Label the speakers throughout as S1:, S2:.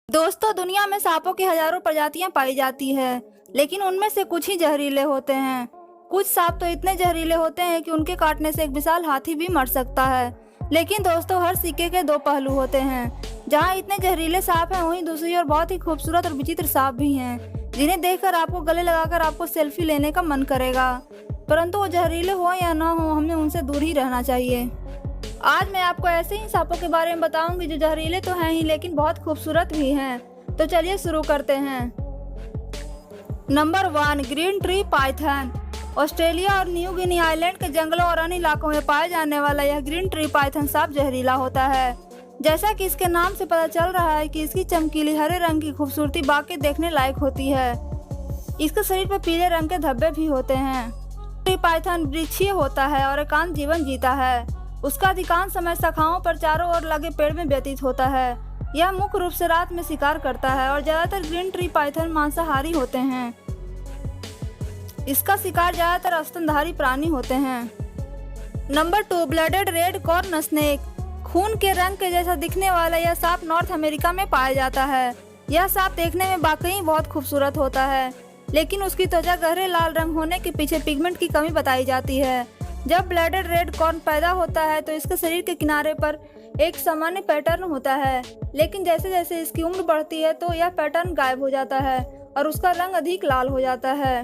S1: दोस्तों, दुनिया में सांपों की हजारों प्रजातियां पाई जाती है, लेकिन उनमें से कुछ ही जहरीले होते हैं। कुछ सांप तो इतने जहरीले होते हैं कि उनके काटने से एक विशाल हाथी भी मर सकता है। लेकिन दोस्तों, हर सिक्के के दो पहलू होते हैं। जहां इतने जहरीले सांप हैं, वहीं दूसरी ओर बहुत ही खूबसूरत और विचित्र सांप भी हैं, जिन्हें देखकर आपको गले लगाकर आपको सेल्फी लेने का मन करेगा। परंतु वो जहरीले हो या ना हो, हमें उनसे दूर ही रहना चाहिए। आज मैं आपको ऐसे ही सांपों के बारे में बताऊंगी जो जहरीले तो हैं ही, लेकिन बहुत खूबसूरत भी हैं। तो चलिए शुरू करते हैं। Number 1, green tree Python. Australia और न्यू गिनी आइलैंड के जंगलों और अन्य इलाकों में पाया जाने वाला यह ग्रीन ट्री पाइथन सांप जहरीला होता है। जैसा कि इसके नाम से पता चल रहा है कि इसकी चमकीली हरे रंग की खूबसूरती वाकई देखने लायक होती है। इसके शरीर पर पीले रंग के धब्बे भी होते हैं। ट्री पाइथन वृक्षीय होता है और एकांत जीवन जीता है। उसका अधिकांश समय शाखाओं पर चारों ओर लगे पेड़ में व्यतीत होता है। यह मुख्य रूप से रात में शिकार करता है और ज्यादातर ग्रीन ट्री पाइथन मांसाहारी होते हैं। इसका शिकार ज्यादातर स्तनधारी प्राणी होते हैं। Number 2, blooded red corn snake. खून के रंग के जैसा दिखने वाला यह सांप नॉर्थ अमेरिका में पाया जाता है। यह सांप देखने में वाकई बहुत खूबसूरत होता है, लेकिन उसकी त्वचा गहरे लाल रंग होने के पीछे पिगमेंट की कमी बताई जाती है। जब ब्लडेड रेड कॉर्न पैदा होता है तो इसके शरीर के किनारे पर एक सामान्य पैटर्न होता है, लेकिन जैसे जैसे इसकी उम्र बढ़ती है तो यह पैटर्न गायब हो जाता है और उसका रंग अधिक लाल हो जाता है।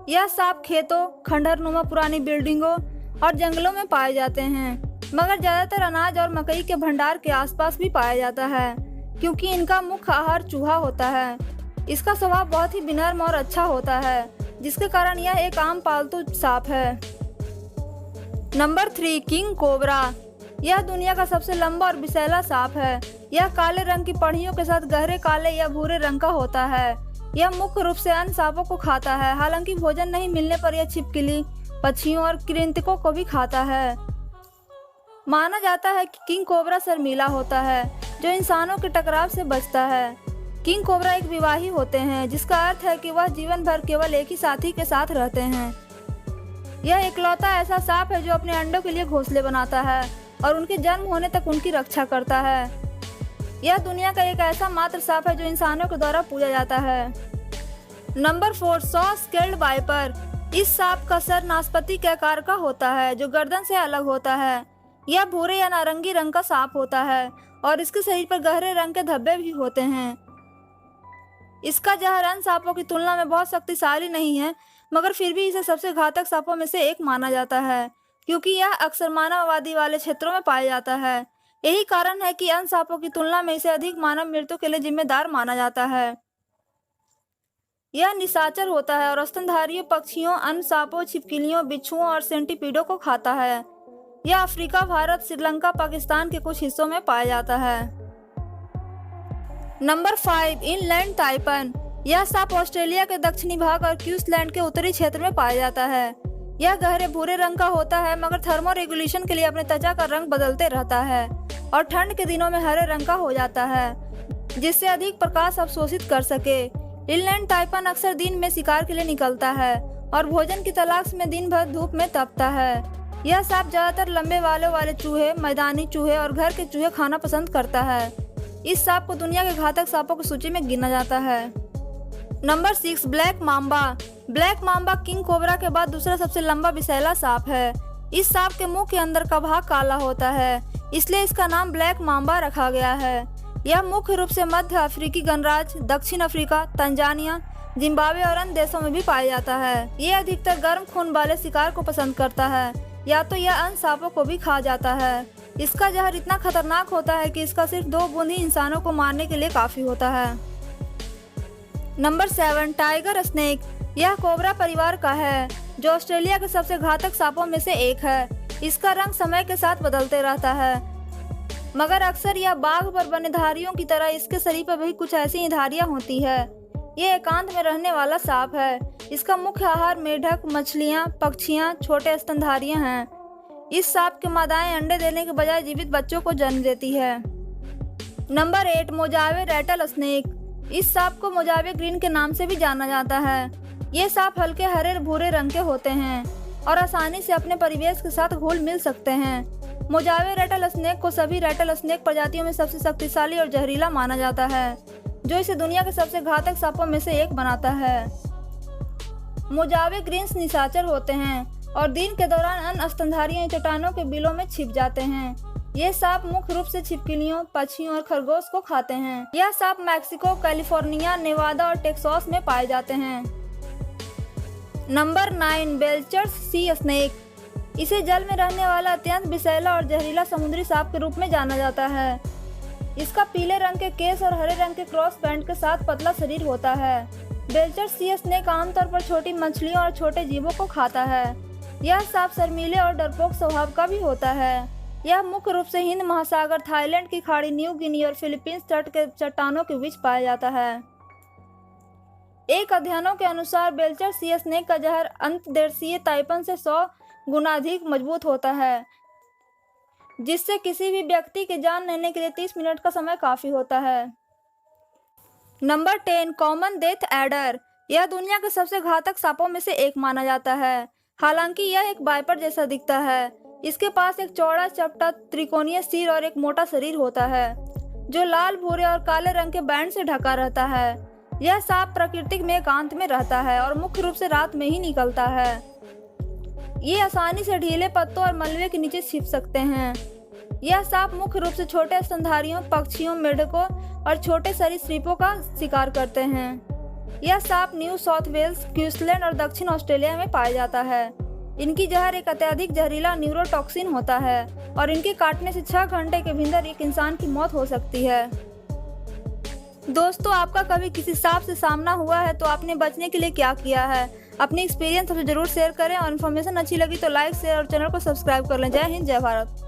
S1: यह सांप खेतों, खंडहरनुमा पुरानी बिल्डिंगों और जंगलों में पाए जाते हैं, मगर ज्यादातर अनाज और मकई के भंडार के आसपास भी पाया जाता है, क्योंकि इनका मुख्य आहार चूहा होता है। इसका स्वभाव बहुत ही विनम्र और अच्छा होता है, जिसके कारण यह एक आम पालतू सांप है। Number 3, king cobra. यह दुनिया का सबसे लंबा और विषैला सांप है। यह काले रंग की पड़ियों के साथ गहरे काले या भूरे रंग का होता है। यह मुख्य रूप से अन्य सांपों को खाता है, हालांकि भोजन नहीं मिलने पर यह छिपकली, पक्षियों और कृंतकों को भी खाता है। माना जाता है कि किंग कोबरा शर्मीला होता है, जो इंसानों के टकराव से बचता है। किंग कोबरा एक विवाही होते हैं, जिसका अर्थ है कि वह जीवन भर केवल एक ही साथी के साथ रहते हैं। यह इकलौता ऐसा सांप है जो अपने अंडों के लिए घोंसले बनाता है और उनके जन्म होने तक उनकी रक्षा करता है। यह दुनिया का एक ऐसा मात्र सांप है जो इंसानों के द्वारा पूजा जाता है। Number 4, saw scaled viper. इस सांप का सर नाशपाती के आकार का होता है, जो गर्दन से अलग होता है। यह भूरे या नारंगी रंग का सांप होता है और इसके शरीर पर गहरे रंग के धब्बे भी होते हैं। इसका जहर अन्य सांपों की तुलना में बहुत शक्तिशाली नहीं है, मगर फिर भी इसे सबसे घातक सांपों में से एक माना जाता है, क्योंकि यह अक्सर मानव आबादी वाले क्षेत्रों में पाया जाता है। यही कारण है कि अन्य सांपों की तुलना में इसे अधिक मानव मृत्यु के लिए जिम्मेदार माना जाता है। यह निशाचर होता है और स्तनधारी पक्षियों, अन्य सांपों, छिपकलियों, बिच्छुओं और सेंटीपीडों को खाता है। यह अफ्रीका, भारत, श्रीलंका, पाकिस्तान के कुछ हिस्सों में पाया जाता है। Number 5, inland taipan. यह सांप ऑस्ट्रेलिया के दक्षिणी भाग और क्वींसलैंड के उत्तरी क्षेत्र में पाया जाता है। यह गहरे भूरे रंग का होता है, मगर थर्मो रेगुलेशन के लिए अपने त्वचा का रंग बदलते रहता है और ठंड के दिनों में हरे रंग का हो जाता है, जिससे अधिक प्रकाश अवशोषित कर सके। इनलैंड ताइपन अक्सर दिन में शिकार के लिए निकलता है और भोजन की तलाश में दिन भर धूप में तपता है। यह सांप ज्यादातर लंबे बालों वाले चूहे, मैदानी चूहे और घर के चूहे खाना पसंद करता है। इस सांप को दुनिया के घातक सांपों की सूची में गिना जाता है। Number 6, black Mamba. Black Mamba king cobra के बाद दूसरा सबसे लंबा विषैला सांप है। इस सांप के मुंह के अंदर का भाग काला होता है, इसलिए इसका नाम ब्लैक मांबा रखा गया है। यह मुख्य रूप से मध्य अफ्रीकी गणराज्य, दक्षिण अफ्रीका, तंजानिया, जिम्बाब्वे और अन्य देशों में भी पाया जाता है। ये अधिकतर गर्म खून वाले शिकार को पसंद करता है, या तो यह अन्य सांपों को भी खा जाता है। इसका जहर इतना खतरनाक होता है कि इसका सिर्फ 2 बूंद ही इंसानों को मारने के लिए काफी होता है। Number 7, tiger snake. यह कोबरा परिवार का है, जो ऑस्ट्रेलिया के सबसे घातक सांपों में से एक है। इसका रंग समय के साथ बदलते रहता है, मगर अक्सर यह बाघ पर बने धारियों की तरह इसके शरीर पर भी कुछ ऐसी ही धारियां होती है। ये एकांत में रहने वाला सांप है। इसका मुख्य आहार मेढक, मछलियां, पक्षियां, छोटे स्तनधारियां हैं। इस सांप की मादाएं अंडे देने के बजाय जीवित बच्चों को जन्म देती है। नंबर 8, मोजावे रैटल स्नेक। इस सांप को मोजावे ग्रीन के नाम से भी जाना जाता है। ये सांप हल्के हरे भूरे रंग के होते हैं और आसानी से अपने परिवेश के साथ घुल मिल सकते हैं। मोजावे रेटल स्नेक को सभी रेटल स्नेक प्रजातियों में सबसे शक्तिशाली और जहरीला माना जाता है, जो इसे दुनिया के सबसे घातक सांपों में से एक बनाता है। मोजावे ग्रीन्स निशाचर होते हैं और दिन के दौरान अन्य स्तनधारियों या चट्टानों के बिलों में छिप जाते हैं। ये सांप मुख्य रूप से छिपकलियों, पक्षियों और खरगोश को खाते हैं। यह सांप मैक्सिको, कैलिफोर्निया, नेवादा और टेक्सास में पाए जाते हैं। Number 9, Belcher's sea snake. इसे जल में रहने वाला अत्यंत विषैला और जहरीला समुद्री सांप के रूप में जाना जाता है। इसका पीले रंग के केस और हरे रंग के क्रॉस बैंड के साथ पतला शरीर होता है। बेल्चर सी स्नेक आमतौर पर छोटी मछलियों और छोटे जीवों को खाता है। यह सांप शर्मीले और डरपोक स्वभाव का भी होता है। यह मुख्य रूप से हिंद महासागर, थाईलैंड की खाड़ी, न्यू गिनी और फिलीपींस तट के चट्टानों के बीच पाया जाता है। एक अध्ययनों के अनुसार बेल्चर सी स्नेक का जहर अंतर्देशीय ताइपन से 100 गुना अधिक मजबूत होता है, जिससे किसी भी व्यक्ति की जान लेने के लिए 30 मिनट का समय काफी होता है। Number 10, common death adder. यह दुनिया के सबसे घातक सांपों में से एक माना जाता है। हालांकि यह एक वाइपर जैसा दिखता है। इसके पास एक चौड़ा, चपटा, त्रिकोणीय सिर और एक मोटा शरीर होता है, जो लाल, भूरे और काले रंग के बैंड से ढका रहता है। यह सांप प्रकृति में एकांत में रहता है और मुख्य रूप से रात में ही निकलता है। ये आसानी से ढीले पत्तों और मलबे के नीचे छिप सकते हैं। यह सांप मुख्य रूप से छोटे स्तनधारियों, पक्षियों, मेढकों और छोटे सरीसृपों का शिकार करते हैं। यह सांप न्यू साउथ वेल्स, क्वींसलैंड और दक्षिण ऑस्ट्रेलिया में पाया जाता है। इनकी जहर एक अत्यधिक जहरीला न्यूरोटॉक्सिन होता है और इनके काटने से 6 घंटे के भीतर एक इंसान की मौत हो सकती है। दोस्तों, आपका कभी किसी सांप से सामना हुआ है तो आपने बचने के लिए क्या किया है? अपनी एक्सपीरियंस हमसे जरूर शेयर करें और इन्फॉर्मेशन अच्छी लगी तो लाइक, शेयर और चैनल को सब्सक्राइब कर लें। जय हिंद, जय भारत।